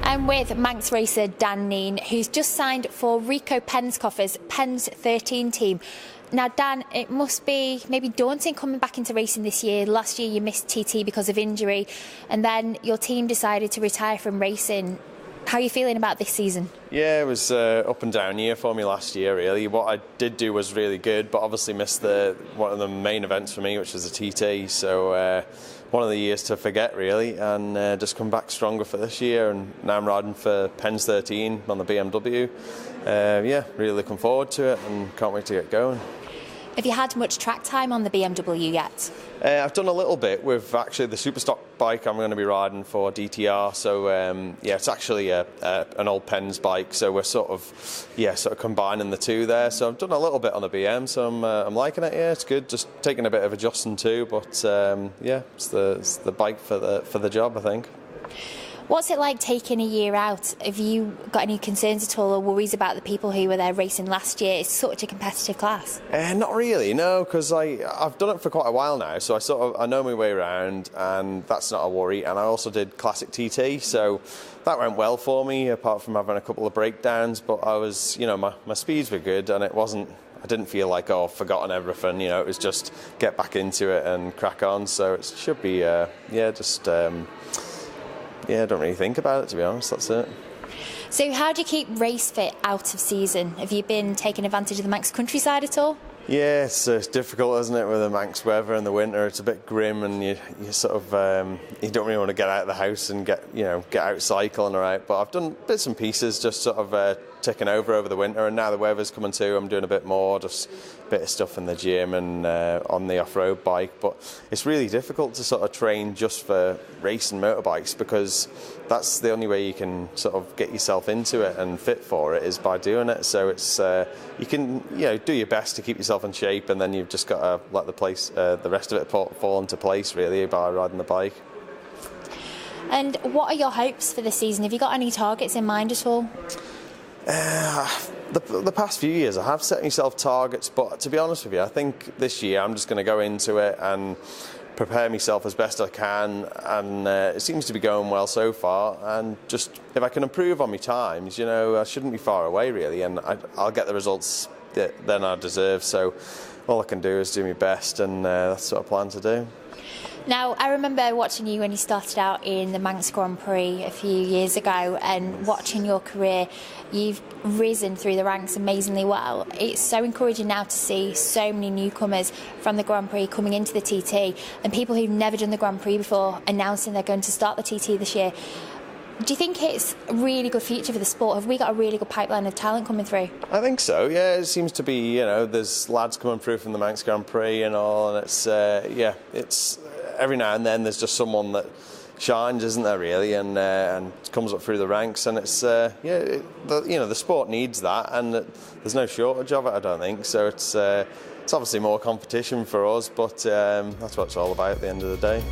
I'm with Manx racer Dan Kneen, who's just signed for Rico Penskoffer's Pens 13 team. Now, Dan, it must be maybe daunting coming back into racing this year. Last year you missed TT because of injury, and then your team decided to retire from racing. How are you feeling about this season? Yeah, it was up and down year for me last year, really. What I did do was really good, but obviously missed one of the main events for me, which was the TT. So one of the years to forget, really, and just come back stronger for this year. And now I'm riding for Pens 13 on the BMW. Yeah, really looking forward to it and can't wait to get going. Have you had much track time on the BMW yet? I've done a little bit with actually the Superstock bike I'm going to be riding for DTR. So yeah, it's actually an old Pens bike. So we're sort of combining the two there. So I've done a little bit on the BM. So I'm liking it. Yeah, it's good. Just taking a bit of adjusting too. But yeah, it's the bike for the job, I think. What's it like taking a year out? Have you got any concerns at all or worries about the people who were there racing last year? It's such a competitive class. Not really, no, because I've done it for quite a while now, so I know my way around, and that's not a worry. And I also did Classic TT, so that went well for me, apart from having a couple of breakdowns. But I was, my speeds were good, and I didn't feel like, I've forgotten everything. It was just get back into it and crack on. So it should be, yeah, I don't really think about it, to be honest, that's it. So how do you keep race fit out of season? Have you been taking advantage of the Manx countryside at all? Yeah, it's difficult, isn't it, with the Manx weather in the winter. It's a bit grim, and you sort of you don't really want to get out of the house and get out cycling, all right. But I've done bits and pieces, just sort of ticking over the winter, and now the weather's coming too. I'm doing a bit more, just a bit of stuff in the gym and on the off-road bike. But it's really difficult to sort of train just for racing motorbikes, because that's the only way you can sort of get yourself into it and fit for it is by doing it. So it's you can do your best to keep yourself in shape, and then you've just got to let the rest of it fall into place really by riding the bike. And what are your hopes for this season? Have you got any targets in mind at all? The past few years I have set myself targets, but to be honest with you, I think this year I'm just going to go into it and prepare myself as best I can, and it seems to be going well so far. And just if I can improve on my times, I shouldn't be far away really, and I'll get the results that then I deserve. So all I can do is do my best, and that's what I plan to do. Now, I remember watching you when you started out in the Manx Grand Prix a few years ago, and watching your career. You've risen through the ranks amazingly well. It's so encouraging now to see so many newcomers from the Grand Prix coming into the TT, and people who've never done the Grand Prix before announcing they're going to start the TT this year. Do you think it's a really good future for the sport? Have we got a really good pipeline of talent coming through? I think so, yeah. It seems to be, there's lads coming through from the Manx Grand Prix and all, and it's, it's every now and then there's just someone that shines, isn't there, really, and comes up through the ranks, and it's, the sport needs that, and there's no shortage of it, I don't think. So it's obviously more competition for us, but that's what it's all about at the end of the day.